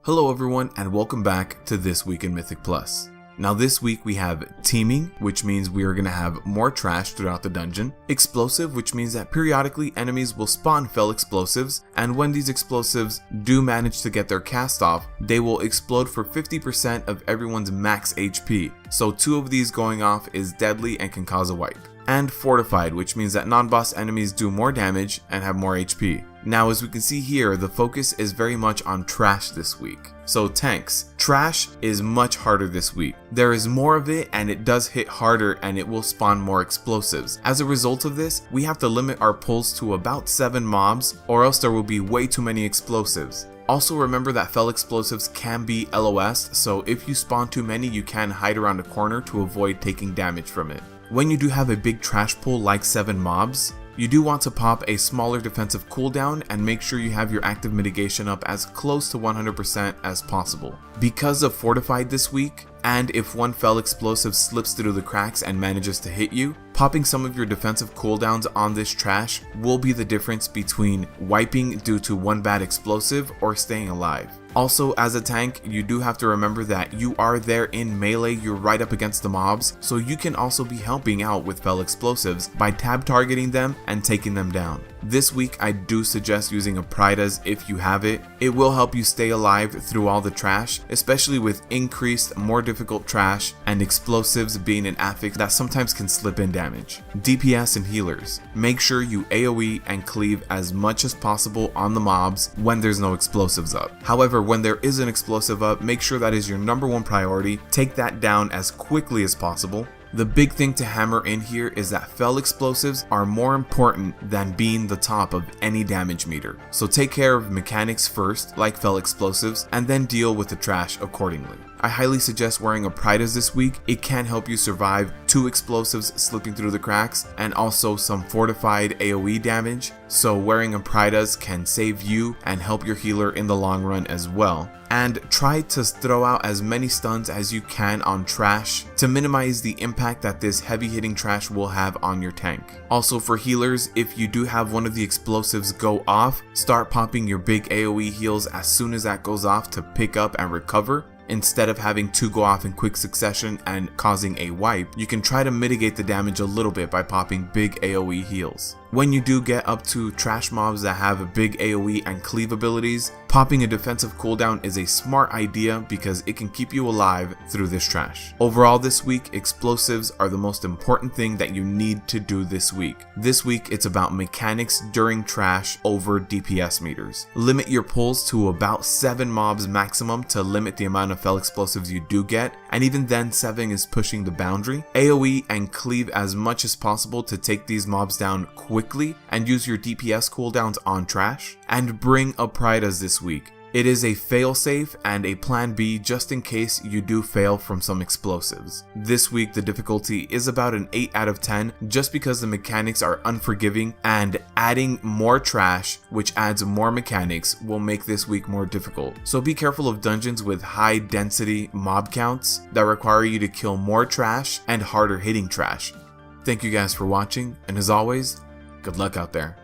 Hello everyone and welcome back to This Week in Mythic Plus. Now this week we have Teeming, which means we are going to have more trash throughout the dungeon, Explosive, which means that periodically enemies will spawn fell explosives, and when these explosives do manage to get their cast off, they will explode for 50% of everyone's max HP, so 2 of these going off is deadly and can cause a wipe. And Fortified, which means that non-boss enemies do more damage and have more HP. Now as we can see here, the focus is very much on trash this week. So tanks, trash is much harder this week. There is more of it and it does hit harder and it will spawn more explosives. As a result of this, we have to limit our pulls to about 7 mobs or else there will be way too many explosives. Also remember that fell explosives can be LOS, so if you spawn too many you can hide around a corner to avoid taking damage from it. When you do have a big trash pull like 7 mobs, you do want to pop a smaller defensive cooldown and make sure you have your active mitigation up as close to 100% as possible. Because of Fortified this week, and if one fell explosive slips through the cracks and manages to hit you, popping some of your defensive cooldowns on this trash will be the difference between wiping due to one bad explosive or staying alive. Also, as a tank, you do have to remember that you are there in melee, you're right up against the mobs, so you can also be helping out with fell explosives by tab targeting them and taking them down. This week I do suggest using a Pridas if you have it. It will help you stay alive through all the trash, especially with increased, more difficult trash and explosives being an affix that sometimes can slip in damage. DPS and healers, make sure you AoE and cleave as much as possible on the mobs when there's no explosives up. However, when there is an explosive up, make sure that is your #1 priority. Take that down as quickly as possible. The big thing to hammer in here is that fell explosives are more important than being the top of any damage meter. So take care of mechanics first, like fell explosives, and then deal with the trash accordingly. I highly suggest wearing a Pridas this week. It can help you survive 2 explosives slipping through the cracks and also some fortified AoE damage. So wearing a Pridas can save you and help your healer in the long run as well. And try to throw out as many stuns as you can on trash to minimize the impact that this heavy hitting trash will have on your tank. Also for healers, if you do have one of the explosives go off, start popping your big AoE heals as soon as that goes off to pick up and recover. Instead of having 2 go off in quick succession and causing a wipe, you can try to mitigate the damage a little bit by popping big AoE heals. When you do get up to trash mobs that have big AoE and cleave abilities, popping a defensive cooldown is a smart idea because it can keep you alive through this trash. Overall this week, explosives are the most important thing that you need to do this week. This week it's about mechanics during trash over DPS meters. Limit your pulls to about 7 mobs maximum to limit the amount of fell explosives you do get, and even then 7 is pushing the boundary. AoE and cleave as much as possible to take these mobs down quickly and use your DPS cooldowns on trash, and bring a Pridas this week. It is a failsafe and a plan B just in case you do fail from some explosives. This week the difficulty is about an 8 out of 10 just because the mechanics are unforgiving, and adding more trash, which adds more mechanics, will make this week more difficult. So be careful of dungeons with high density mob counts that require you to kill more trash and harder hitting trash. Thank you guys for watching, and as always, good luck out there.